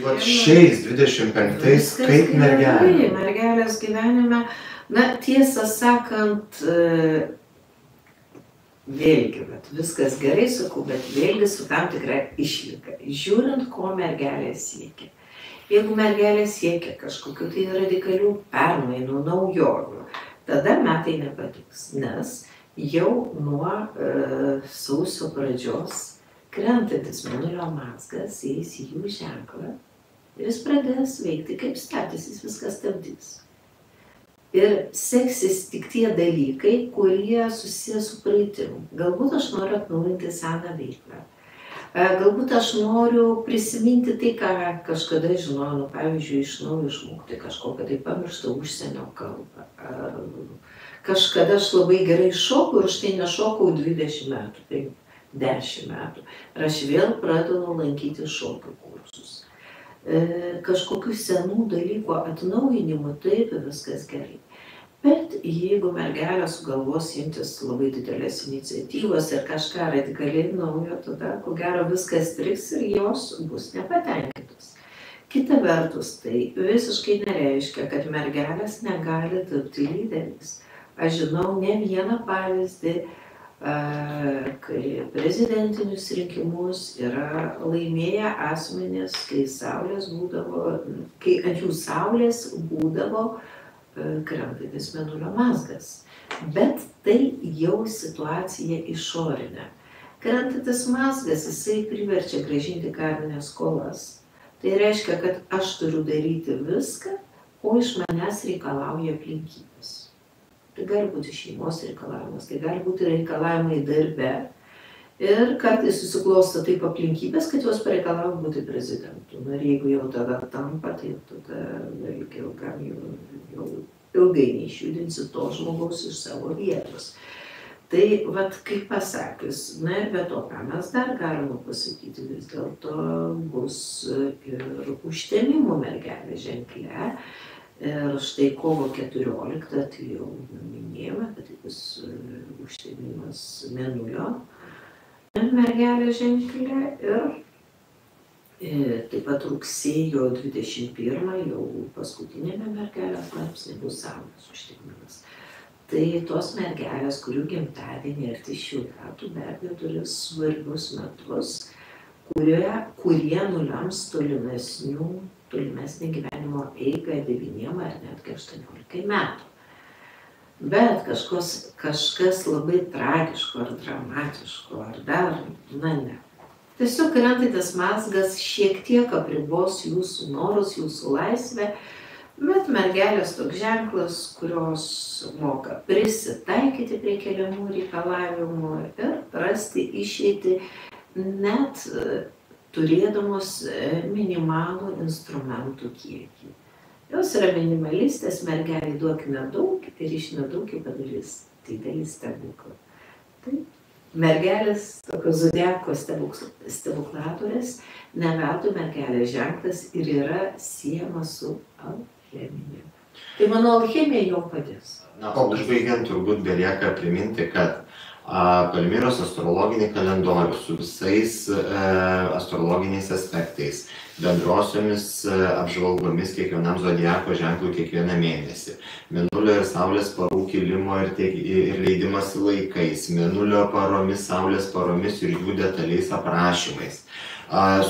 Va šiais 25-ais kaip mergelė? Mergelės gyvenime, na, tiesą sakant, vėlgi, viskas gerai, sakau, bet vėlgi su tam tikra išlyga. Žiūrint, ko mergelė siekia. Jeigu mergelė siekia kažkokių tai radikalių permainų, naujovių, tada metai nepatiks, nes jau nuo sausio pradžios krentantis mėnulio mazgas eis į jų ženklą ir jis pradės veikti kaip stabdis, jis viską stabdys. Ir seksis tik tie dalykai, kurie susiję su praeitim. Galbūt aš noriu atnaujinti seną veiklą. Galbūt aš noriu prisiminti tai, ką kažkada žinojau, pavyzdžiui, iš naujo išmokti kažkokią tai pamirštą užsienio kalbą. Kažkada aš labai gerai šokau ir štai nešokau 20 metų, tai 10 metų. Ir aš vėl pradedu lankyti šokio kursus. Kažkokių senų dalykų atnaujinimų, taip, viskas gerai. Bet jeigu mergelė sugalvos imtis labai didelės iniciatyvos ir kažką radikaliai naujo, tada ko gero viskas striks ir jos bus nepatenkintos. Kita vertus, tai visiškai nereiškia, kad mergelės negali tapti lyderiais. Aš žinau ne vieną pavyzdį, kai prezidentinius rinkimus yra laimėję asmenys, kai ant jų saulės būdavo krentantis mėnulio mazgas. Bet tai jau situacija išorinė. Krentantis mazgas, jisai priverčia grąžinti karmines skolas. Tai reiškia, kad aš turiu daryti viską, ko iš manęs reikalauja aplinkybės. Tai gali būti šeimos reikalavimas, tai gali būti reikalavimai darbe. Ir kartais susiklosto taip aplinkybės, kad juos pareikalauja būti prezidentu. Ir jeigu jau tada tampa, tai tada jau ilgai neišjudinsi to žmogaus iš savo vietos. Tai, kaip pasakius, na ir be to, ką mes dar galime pasakyti, vis dėlto bus ir užtemimo mergelė ženkle. Ir štai kovo 14, tai jau minėjome, kad tai bus užtemimas mėnulio mergelė ženkle. Ir taip pat rugsėjo 21 jau paskutinėme mergelės laipsnė bus saulės užtemimas. Tai tos mergelės, kurių gimtadienį arti šių metų be abejo turi svarbius metus, kurie nulems tolimesnį gyvenimo eigą 9 ar netgi 18 metų. Bet kažkas labai tragiško ar dramatiško ar dar, na ne. Tiesiog krentantis mazgas šiek tiek apribos jūsų norus, jūsų laisvę, bet mergelės toks ženklas, kurios moka prisitaikyti prie keliamų reikalavimų ir rasti išeitį net turėdamos minimalų instrumentų kiekį. Jos yra minimalistės, mergelį duok nedaug ir iš nedaug padarys didelį stebuklą. Tai mergelės, tokios zodiako stebuklatorės, ne veltui mergelės ženklas ir yra siejamas su alchemija. Tai mano alchemija jau padės. Na, o užbaigiant turbūt belieka priminti, kad Palmyros astrologinį kalendorių su visais astrologiniais aspektais, bendrosiomis apžvalgomis kiekvienam zodiako ženklui kiekvieną mėnesį, mėnulio ir saulės parų kilimo ir leidimasi laikais, mėnulio paromis, saulės paromis ir jų detaliais aprašymais,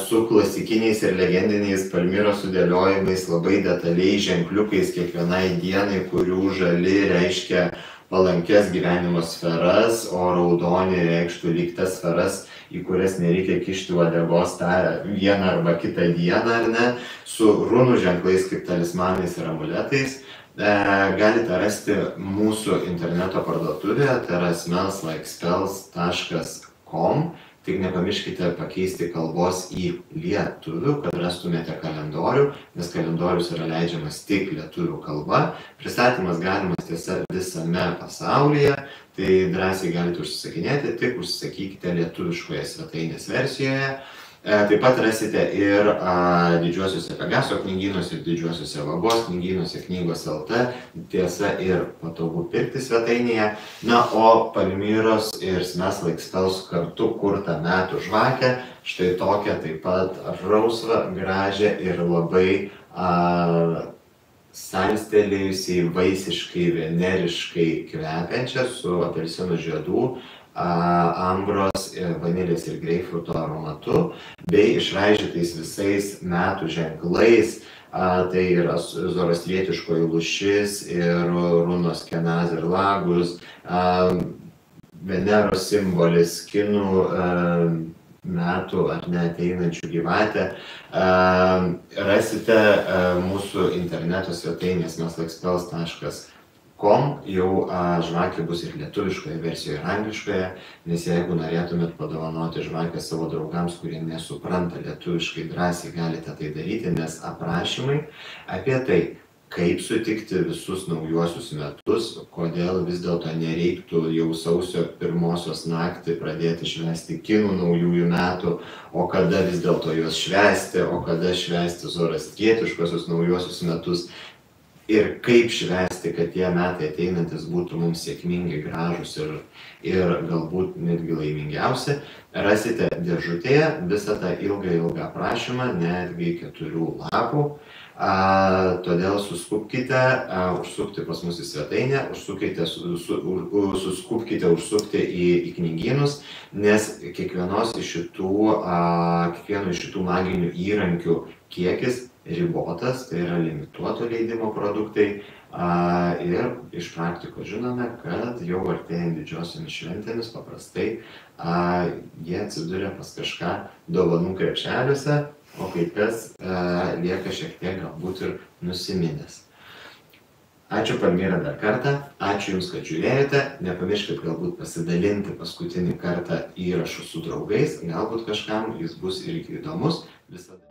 su klasikiniais ir legendiniais Palmyros sudėliojimais, labai detaliai ženkliukais kiekvienai dienai, kurių žali reiškia palankės gyvenimo sferas, o raudoni reikštų lyg tas sferas, į kurias nereikia kišti uodegos tą vieną arba kitą dieną, ar ne, su runų ženklais kaip talismanais ir amuletais, galite rasti mūsų interneto parduotuvėje, tai yra smelslikeспells.com. Tik nepamirškite pakeisti kalbos į lietuvių, kad rastumėte kalendorių, nes kalendorius yra leidžiamas tik lietuvių kalba. Pristatymas galimas tiesa visame pasaulyje, tai drąsiai galite užsisakinėti, tik užsisakykite lietuviškoje svetainės versijoje. Taip pat rasite ir didžiuosiuose Pegaso knygynuose, ir didžiuosiuose Vagos knygynuose, knygos LT, tiesa ir patogu pirkti svetainėje. Na, o Palmyros ir Smells Like Spells kartu kurtą metų žvakę, štai tokią taip pat rausvą, gražią ir labai salstelėjusiai, vaisiškai, veneriškai kvepiančią su apelsinų žiedų, ambros, vanilės ir greipfruto aromatu, bei išraižytais visais metų ženklais. Tai yra zoroastrietiškoji lūšis ir runos Kenaz ir Lagus, Veneros simbolis, kinų metų ar neateinančių gyvatę. Rasite mūsų interneto svetainės smellslikespells.com, jau žvakė bus ir lietuviškoje versijoje, ir angliškoje, nes jeigu norėtumėt padovanoti žvakę savo draugams, kurie nesupranta lietuviškai, drąsiai galite tai daryti, nes aprašymai apie tai, kaip sutikti visus naujuosius metus, kodėl vis dėlto nereiktų jau sausio 1 naktį pradėti švęsti kinų naujųjų metų, o kada vis dėlto juos švęsti, o kada švęsti zoroastrietiškosius naujuosius metus ir kaip švęsti, kad tie metai ateinantis būtų mums sėkmingi, gražus ir galbūt netgi laimingiausi. Rasite dėžutėje visą tą ilgą aprašymą, netgi 4 lapų. Todėl suskubkite užsukti pas mus į svetainę, suskubkite užsukti į knygynus, nes kiekvieno iš šitų maginių įrankių kiekis ribotas, tai yra limituoto leidimo produktai. Ir iš praktikos žinome, kad jau artėjant didžiosiomis šventėmis paprastai jie atsiduria pas kažką dovanų krepšeliuose, o kai kas lieka šiek tiek galbūt ir nusiminęs. Ačiū Palmyra dar kartą, ačiū Jums, kad žiūrėjote, nepamirškit galbūt pasidalinti paskutinį kartą įrašų su draugais, galbūt kažkam jis bus irgi įdomus. Visada.